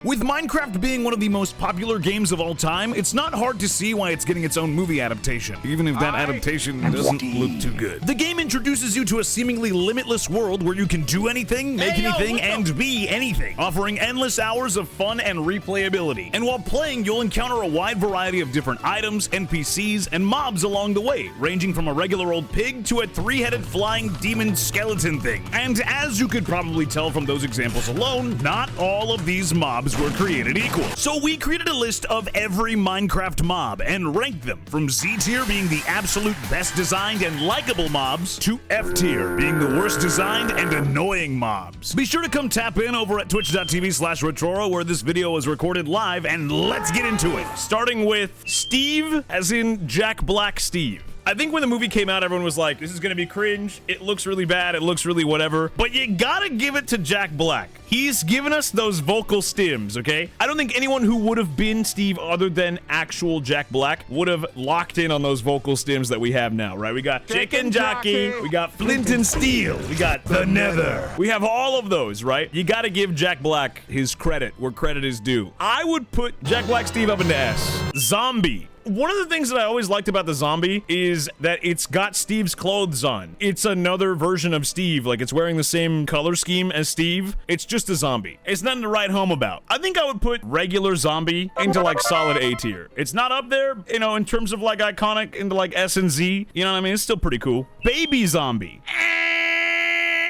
With Minecraft being one of the most popular games of all time, it's not hard to see why it's getting its own movie adaptation, even if that adaptation doesn't look too good. The game introduces you to a seemingly limitless world where you can do anything, make anything, and be anything, offering endless hours of fun and replayability. And while playing, you'll encounter a wide variety of different items, NPCs, and mobs along the way, ranging from a regular old pig to a three-headed flying demon skeleton thing. And as you could probably tell from those examples alone, not all of these mobs were created equal. So we created a list of every Minecraft mob and ranked them from Z tier being the absolute best designed and likable mobs to F tier being the worst designed and annoying mobs. Be sure to come tap in over at twitch.tv/Retrora where this video was recorded live, and let's get into it. Starting with Steve, as in Jack Black Steve. I think when the movie came out, everyone was like, this is gonna be cringe, it looks really bad, it looks really whatever, but you gotta give it to Jack Black. He's given us those vocal stims, okay? I don't think anyone who would have been Steve other than actual Jack Black would have locked in on those vocal stims that we have now, right? We got Chicken Jockey, we got Flint and Steel, we got The Nether. We have all of those, right? You gotta give Jack Black his credit where credit is due. I would put Jack Black Steve up into S. Zombie. One of the things that I always liked about the zombie is that it's got Steve's clothes on. It's another version of Steve, like it's wearing the same color scheme as Steve. It's just a zombie. It's nothing to write home about. I think I would put regular zombie into like solid A tier. It's not up there, you know, in terms of like iconic into like S and Z. You know what I mean? It's still pretty cool. Baby zombie.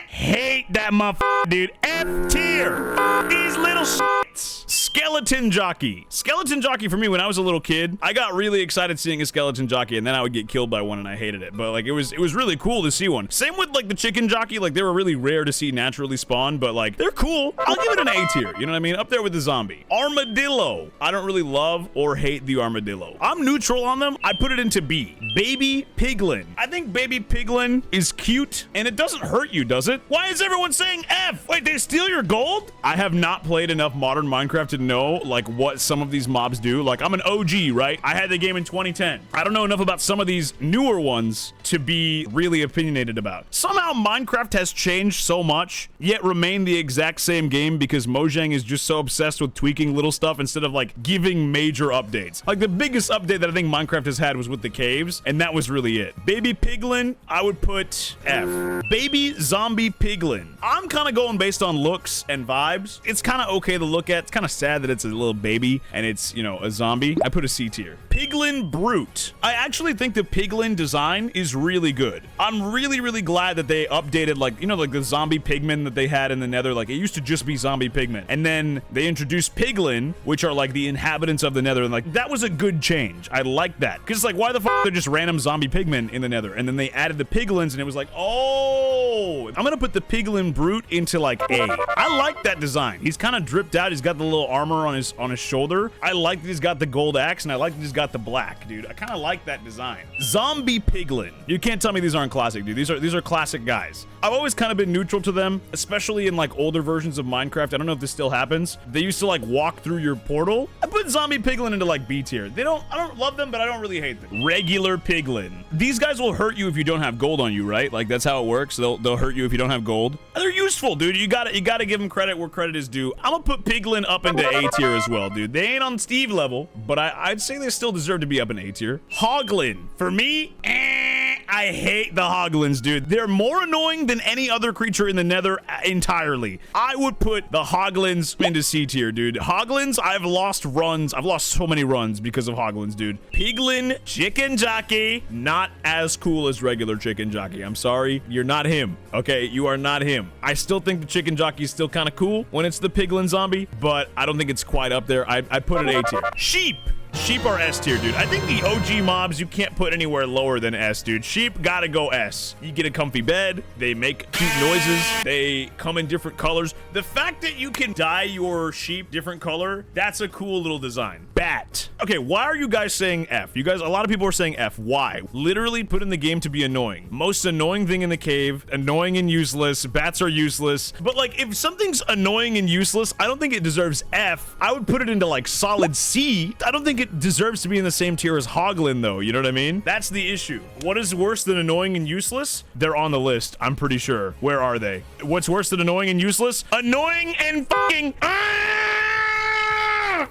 Hate that motherfucker, dude. F tier. These little shits. Skeleton jockey. Skeleton jockey for me when I was a little kid, I got really excited seeing a skeleton jockey, and then I would get killed by one and I hated it. But like it was really cool to see one. Same with like the chicken jockey, like they were really rare to see naturally spawn, but like they're cool. I'll give it an A tier, you know what I mean? Up there with the zombie. Armadillo. I don't really love or hate the armadillo. I'm neutral on them. I put it into B. Baby piglin. I think baby piglin is cute and it doesn't hurt you, does it? Why is everyone saying F? Wait, they steal your gold? I have not played enough modern Minecraft to know like what some of these mobs do. Like I'm an OG, right? I had the game in 2010. I don't know enough about some of these newer ones to be really opinionated about. Somehow Minecraft has changed so much, yet remained the exact same game because Mojang is just so obsessed with tweaking little stuff instead of like giving major updates. Like the biggest update that I think Minecraft has had was with the caves, and that was really it. Baby piglin, I would put F. Baby zombie piglin. I'm kind of going based on looks and vibes. It's kind of okay to look at. It's kind of sad that it's a little baby and it's, you know, a zombie. I put a C tier. Piglin brute. I actually think the piglin design is really good. I'm really glad that they updated, like, you know, like the zombie pigmen that they had in the Nether. Like it used to just be zombie pigmen, and then they introduced piglin, which are like the inhabitants of the Nether, and like that was a good change. I like that because it's like, why the fuck they're just random zombie pigmen in the Nether, and then they added the piglins and it was like, oh, I'm gonna put the piglin brute into like A. I like that design. He's kind of dripped out. He's got the little armor on his shoulder. I like that he's got the gold axe, and I like that he's got the black, dude. I kind of like that design. Zombie piglin. You can't tell me these aren't classic, dude. These are classic guys. I've always kind of been neutral to them, especially in like older versions of Minecraft. I don't know if this still happens. They used to like walk through your portal. I put zombie piglin into like B tier. I don't love them, but I don't really hate them. Regular piglin. These guys will hurt you if you don't have gold on you, right? Like that's how it works. They'll hurt you if you don't have gold. They're useful, dude. You gotta give them credit where credit is due. I'm gonna put piglin up into A tier as well, dude. They ain't on Steve level, but I'd say they still deserve to be up in A tier. Hoglin. For me, I hate the hoglins, dude. They're more annoying than any other creature in the Nether entirely. I would put the hoglins into C tier, dude. Hoglins, I've lost runs. I've lost so many runs because of hoglins, dude. Piglin, chicken jockey, not as cool as regular chicken jockey. I'm sorry, you're not him. Okay, you are not him. I still think the chicken jockey is still kind of cool when it's the piglin zombie, but I don't think it's quite up there. I'd put it A tier. Sheep. Sheep are S tier, dude. I think the OG mobs you can't put anywhere lower than S, dude. Sheep gotta go S. You get a comfy bed. They make cute noises. They come in different colors. The fact that you can dye your sheep different color, that's a cool little design. Bat. Okay, why are you guys saying F? You guys, a lot of people are saying F. Why? Literally put in the game to be annoying. Most annoying thing in the cave. Annoying and useless. Bats are useless. But like, if something's annoying and useless, I don't think it deserves F. I would put it into like solid C. I don't think it deserves to be in the same tier as Hoglin, though. You know what I mean? That's the issue. What is worse than annoying and useless? They're on the list, I'm pretty sure. Where are they? What's worse than annoying and useless? Annoying and fucking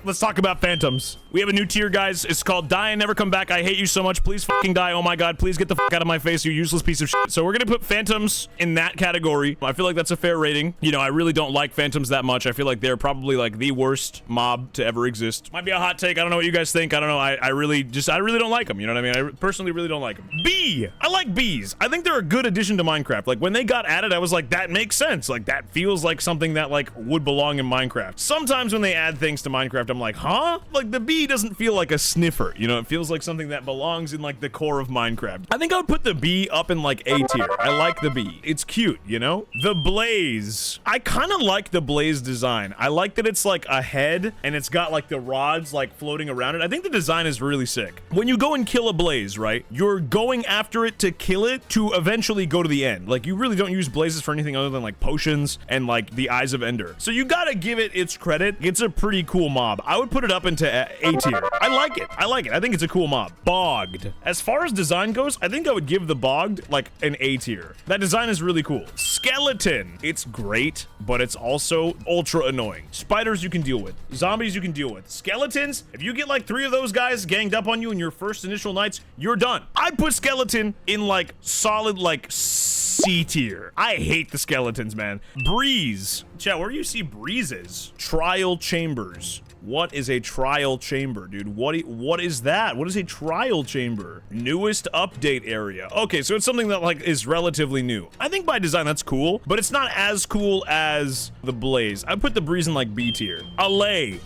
Let's talk about phantoms. We have a new tier, guys. It's called Die and Never Come Back. I hate you so much. Please fucking die. Oh my god, please get the fuck out of my face, you useless piece of shit. So we're gonna put phantoms in that category. I feel like that's a fair rating. You know, I really don't like phantoms that much. I feel like they're probably like the worst mob to ever exist. Might be a hot take. I don't know what you guys think. I don't know. I really don't like them. You know what I mean? I personally really don't like them. Bee. I like bees. I think they're a good addition to Minecraft. Like when they got added, I was like, that makes sense. Like that feels like something that like would belong in Minecraft. Sometimes when they add things to Minecraft, I'm like, huh? Like the bee doesn't feel like a sniffer. You know, it feels like something that belongs in like the core of Minecraft. I think I would put the bee up in like A tier. I like the bee. It's cute, you know? The blaze. I kind of like the blaze design. I like that it's like a head and it's got like the rods like floating around it. I think the design is really sick. When you go and kill a blaze, right? You're going after it to kill it to eventually go to the end. Like you really don't use blazes for anything other than like potions and like the eyes of Ender. So you gotta give it its credit. It's a pretty cool mob. I would put it up into A tier. I like it. I like it. I think it's a cool mob. Bogged. As far as design goes, I think I would give the bogged like an A tier. That design is really cool. Skeleton. It's great, but it's also ultra annoying. Spiders you can deal with. Zombies you can deal with. Skeletons, if you get like 3 of those guys ganged up on you in your first initial nights, you're done. I'd put skeleton in like solid like C tier. I hate the skeletons, man. Breeze. Chat, where do you see breezes? Trial chambers. What is a trial chamber, dude? What is that? What is a trial chamber? Newest update area. Okay, so it's something that like is relatively new. I think by design that's cool, but it's not as cool as the blaze. I put the breeze in like B tier. Allay.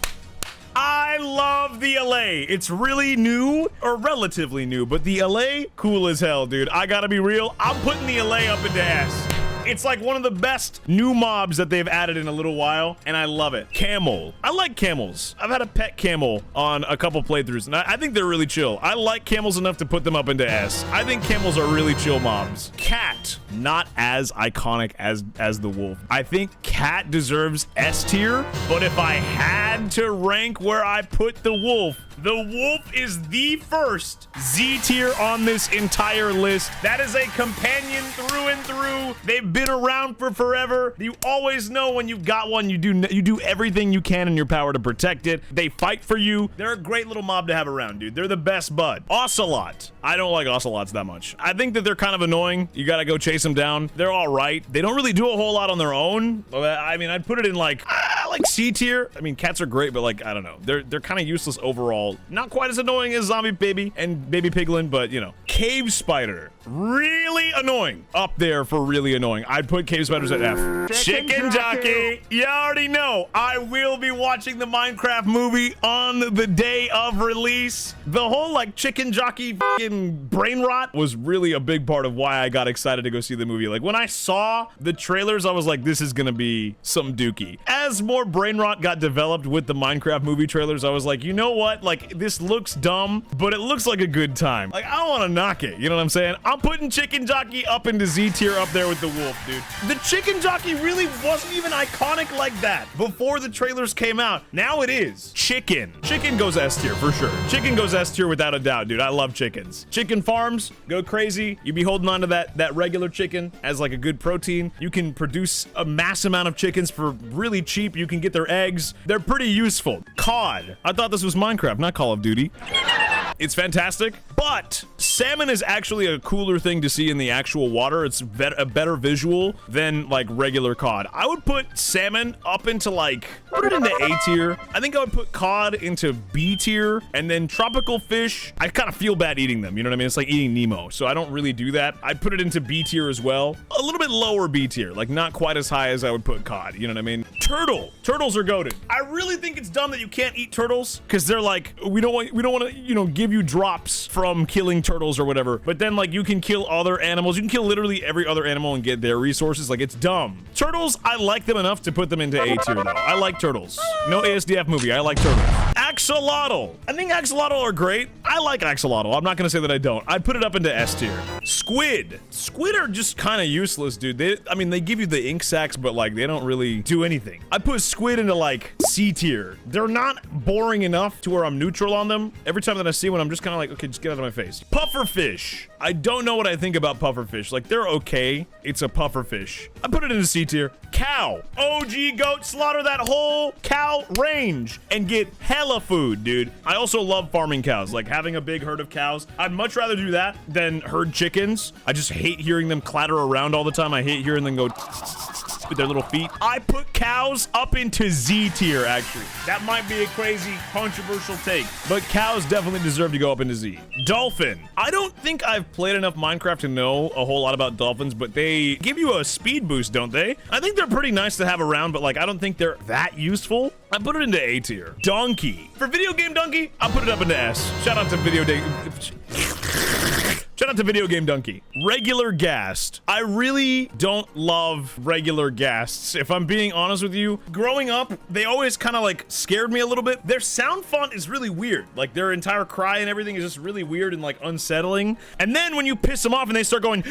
I love the allay. It's really new, or relatively new, but the allay, cool as hell, dude. I gotta be real. I'm putting the allay up into S. It's like one of the best new mobs that they've added in a little while, and I love it. Camel. I like camels. I've had a pet camel on a couple playthroughs, and I think they're really chill. I like camels enough to put them up into S. I think camels are really chill mobs. Cat. Not as iconic as the wolf. I think cat deserves S tier, but if I had to rank where I put the wolf is the first Z tier on this entire list. That is a companion through and through. They've been around for forever. You always know when you've got one, you do everything you can in your power to protect it. They fight for you. They're a great little mob to have around, dude. They're the best bud. Ocelot. I don't like ocelots that much. I think that they're kind of annoying. You gotta go chase them down. They're all right. They don't really do a whole lot on their own. I mean, I'd put it in like C tier. I mean, cats are great, but like, I don't know. They're kind of useless overall. Not quite as annoying as Zombie Baby and Baby Piglin, but you know. Cave Spider. Really annoying. Up there for really annoying. I'd put cave spiders at F. Chicken Jockey. You already know I will be watching the Minecraft movie on the day of release. The whole like chicken jockey fucking brain rot was really a big part of why I got excited to go see the movie. Like when I saw the trailers, I was like, this is gonna be some dookie. As more brain rot got developed with the Minecraft movie trailers, I was like, you know what? Like this looks dumb, but it looks like a good time. Like I don't want to knock it. You know what I'm saying? I'm putting Chicken Jockey up into Z tier up there with the wolf, dude. The Chicken Jockey really wasn't even iconic like that before the trailers came out. Now it is. Chicken goes S tier for sure. Chicken goes S tier without a doubt, dude. I love chickens. Chicken farms go crazy. You be holding on to that regular chicken as like a good protein. You can produce a mass amount of chickens for really cheap. You can get their eggs. They're pretty useful. Cod. I thought this was Minecraft, not Call of Duty. It's fantastic, but salmon is actually a cooler thing to see in the actual water. It's a better visual than like regular cod. I would put salmon up into like, put it into A tier. I think I would put cod into B tier, and then tropical fish, I kind of feel bad eating them. You know what I mean? It's like eating Nemo, so I don't really do that. I'd put it into B tier as well. A little bit lower B tier, like not quite as high as I would put cod. You know what I mean? Turtles are goated. I really think it's dumb that you can't eat turtles because they're like, we don't want to, you know, give you drops from killing turtles or whatever, but then like you can kill other animals. You can kill literally every other animal and get their resources. Like it's dumb. Turtles, I like them enough to put them into A tier though. I like turtles. No ASDF movie. I like turtles. Axolotl. I think axolotl are great. I like axolotl. I'm not gonna say that I don't. I'd put it up into S tier. Squid. Squid are just kind of useless, dude. I mean, they give you the ink sacs, but like they don't really do anything. I put squid into like C tier. They're not boring enough to where I'm neutral on them. Every time that I see one, I'm just kind of like, okay, just get out of my face. Pufferfish. I don't know what I think about pufferfish. Like, they're okay. It's a pufferfish. I put it into C tier. Cow. OG goat. Slaughter that whole cow range and get hella food, dude. I also love farming cows. Like, having a big herd of cows. I'd much rather do that than herd chickens. I just hate hearing them clatter around all the time. I hate hearing them go with their little feet. I put cows up into Z tier, actually. That might be a crazy, controversial take, but cows definitely deserve to go up into Z. Dolphin. I don't think I've played enough Minecraft to know a whole lot about dolphins, but they give you a speed boost, don't they? I think they're pretty nice to have around, but like, I don't think they're that useful. I put it into A tier. Donkey. For video game donkey, I'll put it up into S. Shout out to Video Game Donkey. Regular ghast. I really don't love regular ghasts, if I'm being honest with you. Growing up, they always kind of like scared me a little bit. Their sound font is really weird. Like, their entire cry and everything is just really weird and like unsettling. And then when you piss them off and they start going,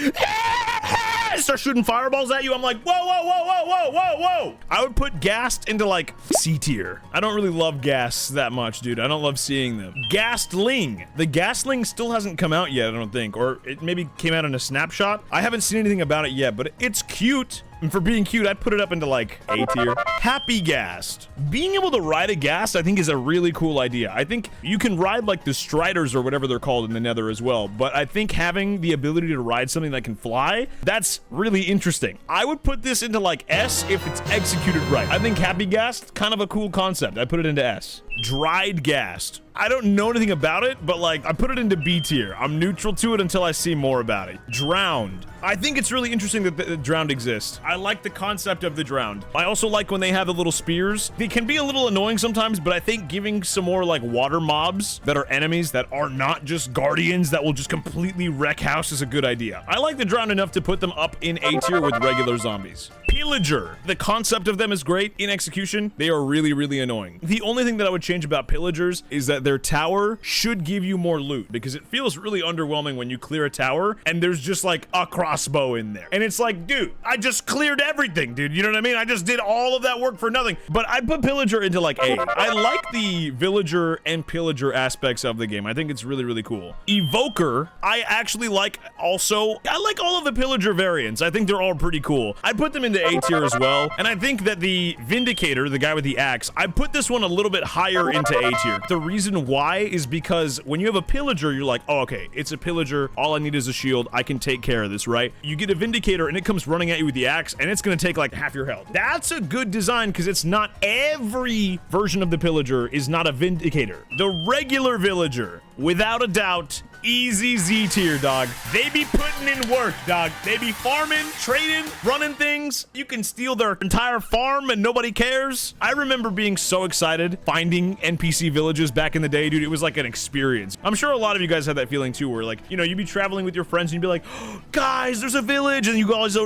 start shooting fireballs at you, I'm like, whoa, whoa, whoa, whoa, whoa, whoa, whoa. I would put ghast into like C tier. I don't really love ghasts that much, dude. I don't love seeing them. Ghastling. The ghastling still hasn't come out yet, I don't think, or it maybe came out in a snapshot. I haven't seen anything about it yet, but it's cute. And for being cute, I'd put it up into like A tier. Happy Ghast. Being able to ride a ghast, I think, is a really cool idea. I think you can ride like the Striders or whatever they're called in the Nether as well. But I think having the ability to ride something that can fly, that's really interesting. I would put this into like S if it's executed right. I think Happy Ghast, kind of a cool concept. I put it into S. Dried Ghast. I don't know anything about it, but like, I put it into B tier. I'm neutral to it until I see more about it. Drowned. I think it's really interesting that the drowned exist. I like the concept of the drowned. I also like when they have the little spears. They can be a little annoying sometimes, but I think giving some more like water mobs that are enemies that are not just guardians that will just completely wreck house is a good idea. I like the drowned enough to put them up in A tier with regular zombies. Pillager. The concept of them is great. In execution, they are really, really annoying. The only thing that I would change about pillagers is that their tower should give you more loot, because it feels really underwhelming when you clear a tower and there's just like a crossbow in there. And it's like, dude, I just cleared everything, dude. You know what I mean? I just did all of that work for nothing. But I'd put pillager into like A. I like the villager and pillager aspects of the game. I think it's really, really cool. Evoker, I actually like also. I like all of the pillager variants. I think they're all pretty cool. I'd put them into A tier as well. And I think that the Vindicator, the guy with the axe, I put this one a little bit higher into A tier. The reason why is because when you have a pillager, you're like, oh, okay, it's a pillager. All I need is a shield. I can take care of this, right? You get a Vindicator and it comes running at you with the axe and it's gonna take like half your health. That's a good design because it's not every version of the pillager is not a Vindicator. The regular villager, without a doubt, easy Z tier, dog. They be putting in work, dog. They be farming, trading, running things. You can steal their entire farm and nobody cares. I remember being so excited finding NPC villages back in the day, dude. It was like an experience. I'm sure a lot of you guys had that feeling too, where like, you know, you'd be traveling with your friends and you'd be like, oh, guys, there's a village, and you guys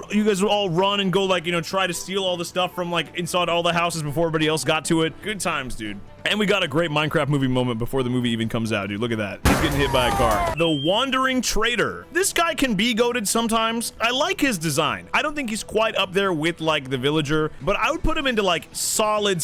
would all run and go like, you know, try to steal all the stuff from like inside all the houses before everybody else got to it. Good times, dude. And we got a great Minecraft movie moment before the movie even comes out, dude. Look at that. He's getting hit by a car. The Wandering Trader. This guy can be goated sometimes. I like his design. I don't think he's quite up there with like the villager, but I would put him into like solid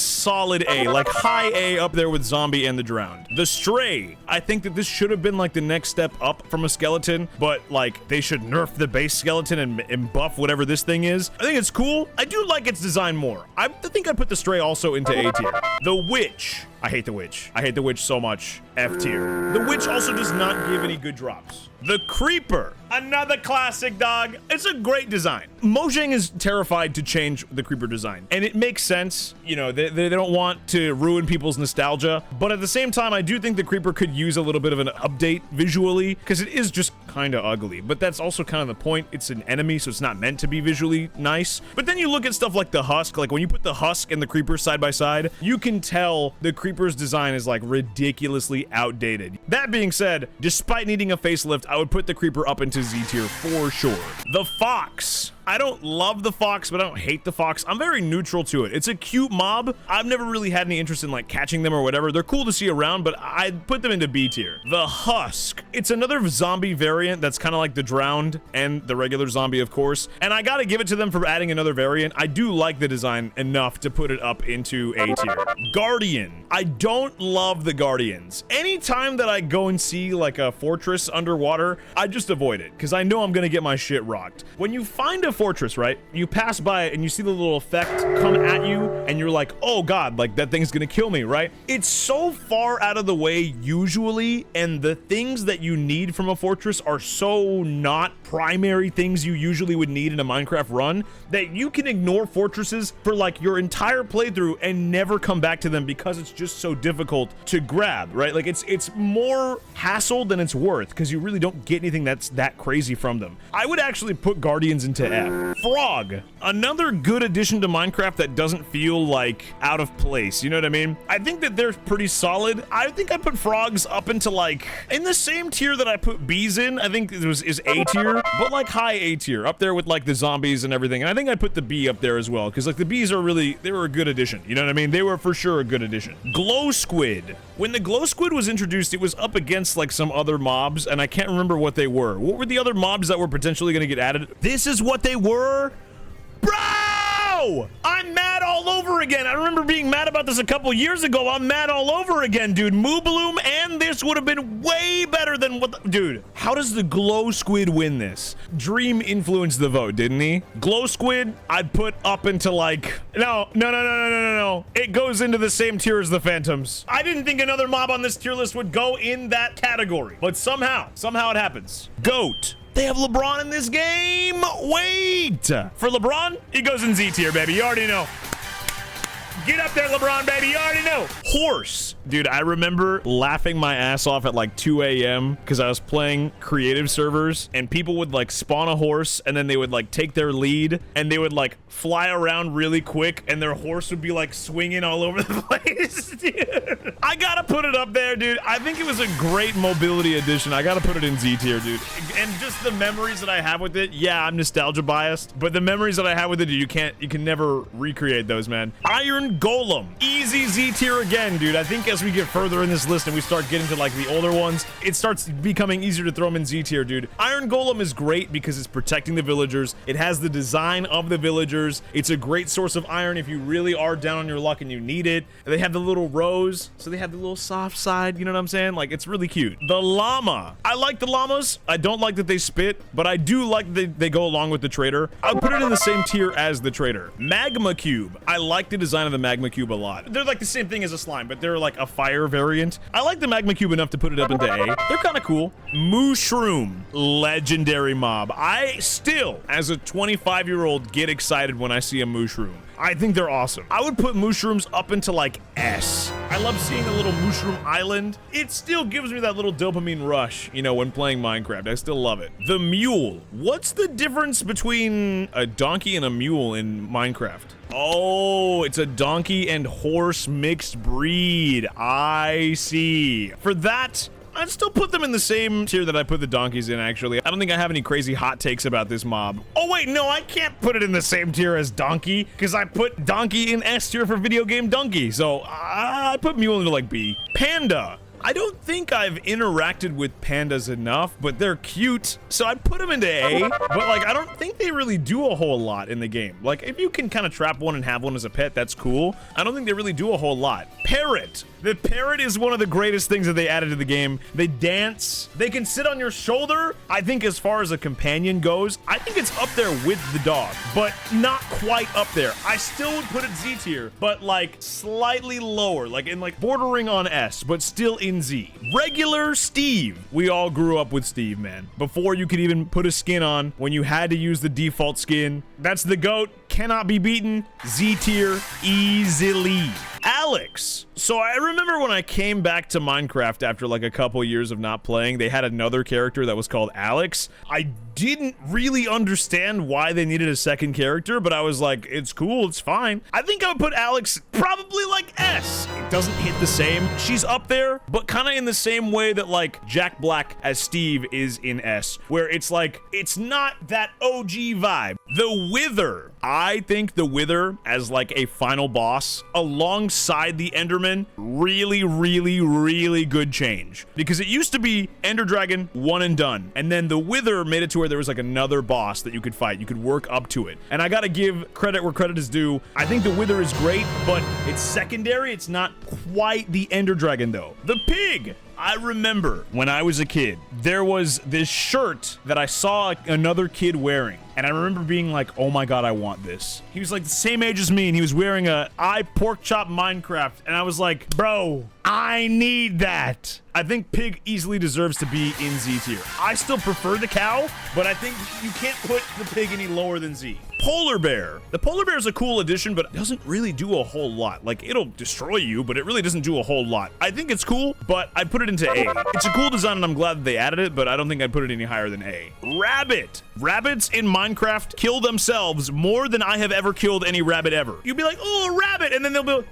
A, like high A, up there with Zombie and the Drowned. The Stray. I think that this should have been like the next step up from a skeleton, but like they should nerf the base skeleton and buff whatever this thing is. I think it's cool. I do like its design more. I think I'd put the Stray also into A tier. The Witch. I hate the Witch. I hate the Witch so much. F tier. The Witch also does not give any good drops. The Creeper. Another classic, dog. It's a great design. Mojang is terrified to change the Creeper design, and it makes sense. You know, they don't want to ruin people's nostalgia, but at the same time, I do think the Creeper could use a little bit of an update visually, because it is just kind of ugly, but that's also kind of the point. It's an enemy, so it's not meant to be visually nice. But then you look at stuff like the Husk, like when you put the Husk and the Creeper side by side, you can tell the Creeper's design is like ridiculously outdated. That being said, despite needing a facelift, I would put the Creeper up into Z tier for sure. The Fox. I don't love the fox, but I don't hate the fox. I'm very neutral to it. It's a cute mob. I've never really had any interest in like catching them or whatever. They're cool to see around, but I'd put them into B tier. The husk. It's another zombie variant that's kind of like the drowned and the regular zombie, of course. And I gotta give it to them for adding another variant. I do like the design enough to put it up into A tier. Guardian. I don't love the guardians. Anytime that I go and see like a fortress underwater, I just avoid it because I know I'm gonna get my shit rocked. When you find a fortress, right, you pass by it and you see the little effect come at you and you're like, oh god, like that thing's gonna kill me, right? It's so far out of the way usually, and the things that you need from a fortress are so not primary things you usually would need in a Minecraft run that you can ignore fortresses for like your entire playthrough and never come back to them because it's just so difficult to grab, right? Like it's more hassle than it's worth because you really don't get anything that's that crazy from them. I would actually put guardians into F. Frog, another good addition to Minecraft that doesn't feel like out of place, you know what I mean? I think that they're pretty solid. I think I put frogs up into like in the same tier that I put bees in. I think it is A tier, but like high A tier, up there with like the zombies and everything. And I think I put the bee up there as well because like the bees are really, they were a good addition, you know what I mean? They were for sure a good addition. Glow squid. When the glow squid was introduced, it was up against like some other mobs and I can't remember what they were. What were the other mobs that were potentially going to get added? This is what they were? Bro! I'm mad all over again. I remember being mad about this a couple years ago. I'm mad all over again, dude. Moo Bloom and this would have been way better than what the... Dude, how does the glow squid win this? Dream influenced the vote, didn't he? Glow squid, I'd put up into like... No. It goes into the same tier as the phantoms. I didn't think another mob on this tier list would go in that category, but somehow it happens. Goat. They have LeBron in this game. Wait. For LeBron, he goes in Z tier, baby. You already know. Get up there, LeBron, baby. You already know. Horse. Dude, I remember laughing my ass off at like 2 a.m. because I was playing creative servers and people would like spawn a horse and then they would like take their lead and they would like fly around really quick and their horse would be like swinging all over the place, dude. I gotta put it up there, dude. I think it was a great mobility addition. I gotta put it in Z tier, dude. And just the memories that I have with it, yeah, I'm nostalgia biased, but the memories that I have with it, dude, you can never recreate those, man. Iron Golem. Easy Z tier again, dude. I think as we get further in this list and we start getting to like the older ones, it starts becoming easier to throw them in Z tier, dude. Iron Golem is great because it's protecting the villagers. It has the design of the villagers. It's a great source of iron if you really are down on your luck and you need it. They have the little rows, so they have the little soft side, you know what I'm saying? Like, it's really cute. The llama. I like the llamas. I don't like that they spit, but I do like that they go along with the trader. I'll put it in the same tier as the trader. Magma cube. I like the design of the magma cube a lot. They're like the same thing as a slime, but they're like a fire variant. I like the magma cube enough to put it up into A. They're kind of cool. Mushroom. Legendary mob. I still, as a 25-year-old, get excited when I see a mushroom. I think they're awesome. I would put mushrooms up into like S. I love seeing a little mushroom island. It still gives me that little dopamine rush, you know, when playing Minecraft. I still love it. The mule. What's the difference between a donkey and a mule in Minecraft? Oh, it's a donkey and horse mixed breed. I see. For that, I'd still put them in the same tier that I put the donkeys in, actually. I don't think I have any crazy hot takes about this mob. Oh, wait, no, I can't put it in the same tier as donkey because I put donkey in S tier for video game donkey. So I put mule into like B. Panda. I don't think I've interacted with pandas enough, but they're cute, so I'd put them into A, but like, I don't think they really do a whole lot in the game. Like, if you can kind of trap one and have one as a pet, that's cool. I don't think they really do a whole lot. Parrot. The parrot is one of the greatest things that they added to the game. They dance. They can sit on your shoulder. I think as far as a companion goes, I think it's up there with the dog, but not quite up there. I still would put it Z tier, but like slightly lower, like in like bordering on S, but still in Z. Regular Steve. We all grew up with Steve, man. Before you could even put a skin on, when you had to use the default skin. That's the GOAT. Cannot be beaten. Z tier easily. Alex. So I remember when I came back to Minecraft after like a couple years of not playing, they had another character that was called Alex. I didn't really understand why they needed a second character, but I was like, it's cool, it's fine. I think I would put Alex probably like S. It doesn't hit the same. She's up there, but kind of in the same way that like Jack Black as Steve is in S, where it's like, it's not that OG vibe. The Wither. I think the Wither as like a final boss alongside the Enderman, really good change. Because it used to be Ender Dragon, one and done. And then the Wither made it to where there was like another boss that you could fight. You could work up to it. And I gotta give credit where credit is due. I think the Wither is great, but it's secondary. It's not quite the Ender Dragon though. The Pig. I remember when I was a kid, there was this shirt that I saw another kid wearing. And I remember being like, oh my God, I want this. He was like the same age as me and he was wearing a I Pork Chop Minecraft. And I was like, bro, I need that. I think Pig easily deserves to be in Z tier. I still prefer the cow, but I think you can't put the pig any lower than Z. Polar Bear. The Polar Bear is a cool addition, but it doesn't really do a whole lot. Like, it'll destroy you, but it really doesn't do a whole lot. I think it's cool, but I'd put it into A. It's a cool design, and I'm glad that they added it, but I don't think I'd put it any higher than A. Rabbit. Rabbits in Minecraft kill themselves more than I have ever killed any rabbit ever. You'd be like, oh, a rabbit, and then they'll be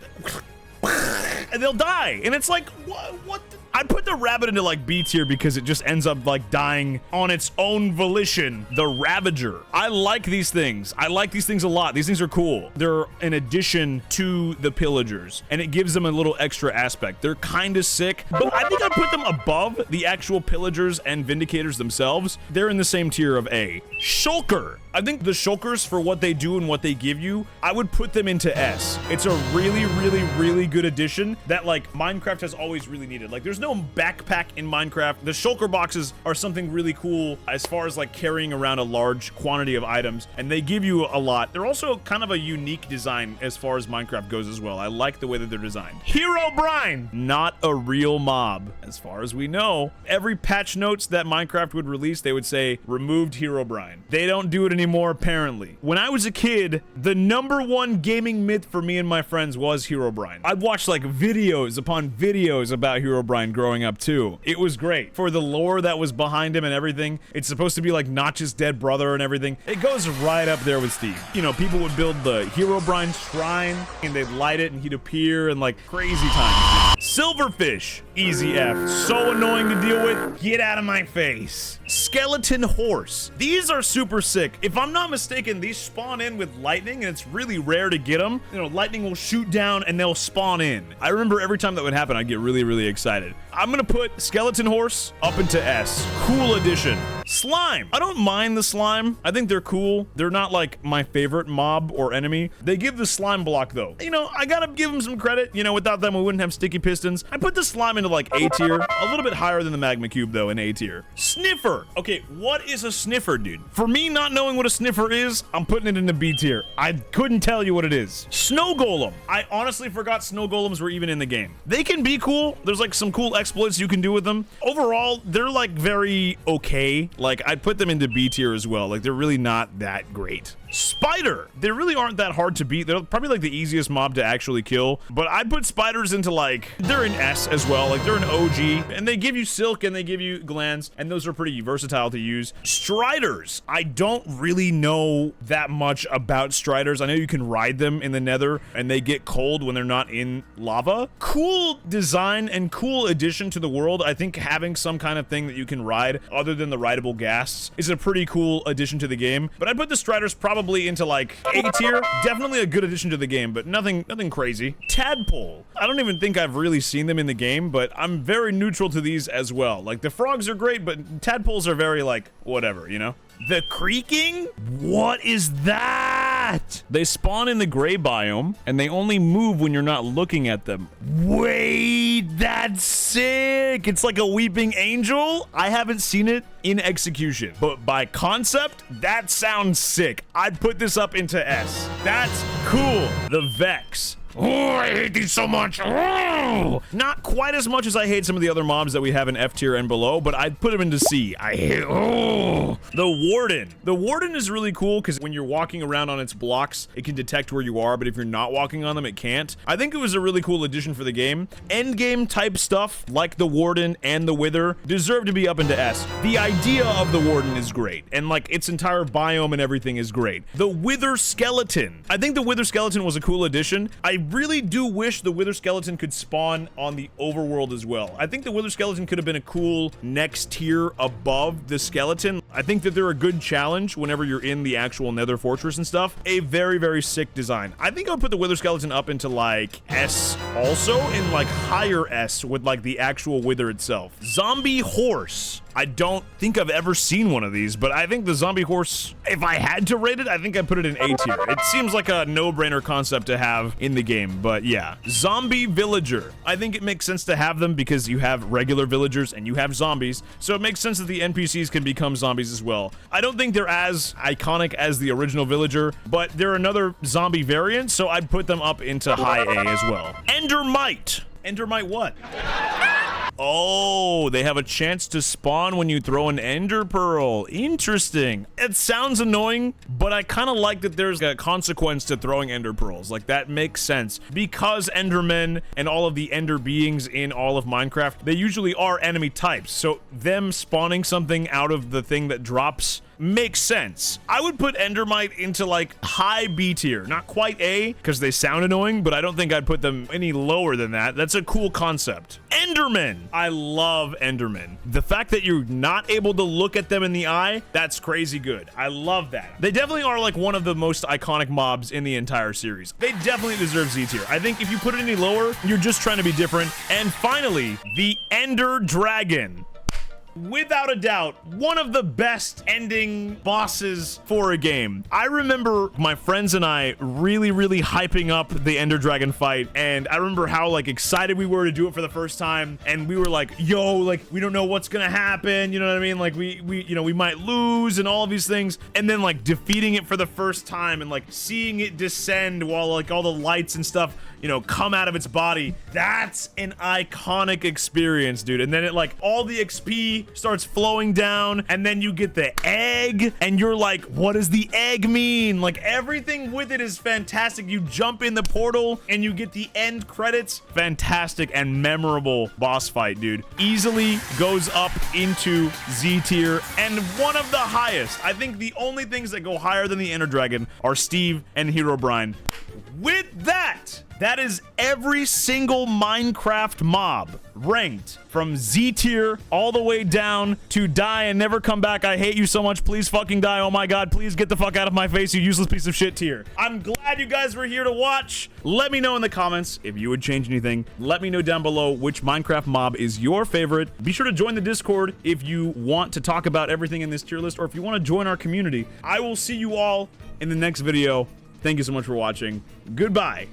and they'll die. And it's like, what? I'd put the rabbit into like B tier because it just ends up like dying on its own volition. The Ravager. I like these things. I like these things a lot. These things are cool. They're an addition to the Pillagers, and it gives them a little extra aspect. They're kind of sick, but I think I'd put them above the actual Pillagers and Vindicators themselves. They're in the same tier of A. Shulker. I think the Shulkers, for what they do and what they give you, I would put them into S. It's a really good addition that like Minecraft has always really needed. Like, there's no backpack in Minecraft. The Shulker boxes are something really cool as far as like carrying around a large quantity of items, and they give you a lot. They're also kind of a unique design as far as Minecraft goes as well. I like the way that they're designed. Herobrine. Not a real mob. As far as we know, every patch notes that Minecraft would release, they would say, removed Herobrine. They don't do it anymore, apparently. When I was a kid, the #1 gaming myth for me and my friends was Herobrine. I'd watch like videos upon videos about Herobrine growing up too. It was great. For the lore that was behind him and everything, it's supposed to be like Notch's dead brother and everything. It goes right up there with Steve. You know, people would build the Herobrine shrine and they'd light it and he'd appear and like crazy times. Silverfish. Easy F. So annoying to deal with. Get out of my face. Skeleton horse. These are super sick. If I'm not mistaken, these spawn in with lightning, and it's really rare to get them. You know, lightning will shoot down and they'll spawn in. I remember every time that would happen, I'd get really excited. I'm gonna put skeleton horse up into S. Cool addition. Slime. I don't mind the slime. I think they're cool. They're not like my favorite mob or enemy. They give the slime block though. You know, I gotta give them some credit. You know, without them, we wouldn't have sticky pistons. I put the slime into like A tier. A little bit higher than the magma cube though in A tier. Sniffer. Okay, what is a sniffer, dude? For me, not knowing what a sniffer is, I'm putting it into B tier. I couldn't tell you what it is. Snow golem. I honestly forgot snow golems were even in the game. They can be cool. There's like some cool exploits you can do with them. Overall, they're like very okay. Like, I'd put them into B tier as well. Like, they're really not that great. Spider. They really aren't that hard to beat. They're probably like the easiest mob to actually kill, but I'd put spiders into like, they're an S as well. Like, they're an OG, and they give you silk and they give you glands, and those are pretty versatile to use. Striders. I don't really know that much about striders. I know you can ride them in the nether and they get cold when they're not in lava. Cool design and cool addition to the world. I think having some kind of thing that you can ride other than the rideable ghasts is a pretty cool addition to the game, but I'd put the striders probably into like A tier. Definitely a good addition to the game, but nothing crazy. Tadpole. I don't even think I've really seen them in the game, but I'm very neutral to these as well. Like, the frogs are great, but tadpoles are very like, whatever, you know? The creaking? What is that? They spawn in the gray biome, and they only move when you're not looking at them. Wait, that's sick. It's like a weeping angel. I haven't seen it in execution, but by concept, that sounds sick. I'd put this up into S. That's cool. The Vex. Oh, I hate these so much. Oh! Not quite as much as I hate some of the other mobs that we have in F tier and below, but I'd put them into C. I hate, oh! The Warden. The Warden is really cool because when you're walking around on its blocks, it can detect where you are, but if you're not walking on them, it can't. I think it was a really cool addition for the game. Endgame type stuff, like the Warden and the Wither, deserve to be up into S. The idea of the Warden is great, and like its entire biome and everything is great. The Wither Skeleton. I think the Wither Skeleton was a cool addition. I really do wish the Wither Skeleton could spawn on the overworld as well. I think the Wither Skeleton could have been a cool next tier above the Skeleton. I think that they're a good challenge whenever you're in the actual Nether Fortress and stuff. A very, very sick design. I think I would put the Wither Skeleton up into like S also, in like higher S with like the actual Wither itself. Zombie Horse. I don't think I've ever seen one of these, but I think the zombie horse, if I had to rate it, I think I'd put it in A tier. It seems like a no-brainer concept to have in the game, but yeah. Zombie villager. I think it makes sense to have them because you have regular villagers and you have zombies, so it makes sense that the NPCs can become zombies as well. I don't think they're as iconic as the original villager, but they're another zombie variant, so I'd put them up into high A as well. Endermite. Endermite what? Oh, they have a chance to spawn when you throw an ender pearl. Interesting. It sounds annoying, but I kind of like that there's a consequence to throwing ender pearls. Like, that makes sense. Because endermen and all of the ender beings in all of Minecraft, they usually are enemy types. So them spawning something out of the thing that drops makes sense. I would put Endermite into like high B tier, not quite A because they sound annoying, but I don't think I'd put them any lower than that. That's a cool concept. Enderman. I love Enderman. The fact that you're not able to look at them in the eye, that's crazy good. I love that. They definitely are like one of the most iconic mobs in the entire series. They definitely deserve Z tier. I think if you put it any lower, you're just trying to be different. And finally, the Ender Dragon. Without a doubt, one of the best ending bosses for a game. I remember my friends and I really hyping up the Ender Dragon fight, and I remember how like excited we were to do it for the first time, and we were like, yo, like we don't know what's gonna happen, you know what I mean? Like we you know, we might lose and all of these things, and then like defeating it for the first time and like seeing it descend while like all the lights and stuff, you know, come out of its body. That's an iconic experience, dude. And then it like all the XP starts flowing down, and then you get the egg, and you're like, what does the egg mean? Like everything with it is fantastic. You jump in the portal and you get the end credits. Fantastic and memorable boss fight, dude. Easily goes up into Z tier and one of the highest. I think the only things that go higher than the Ender Dragon are Steve and Herobrine. With that, that is every single Minecraft mob ranked from Z tier all the way down to die and never come back. I hate you so much. Please fucking die. Oh my god, please get the fuck out of my face, you useless piece of shit tier. I'm glad you guys were here to watch. Let me know in the comments if you would change anything. Let me know down below which Minecraft mob is your favorite. Be sure to join the Discord if you want to talk about everything in this tier list, or if you want to join our community. I will see you all in the next video. Thank you so much for watching. Goodbye.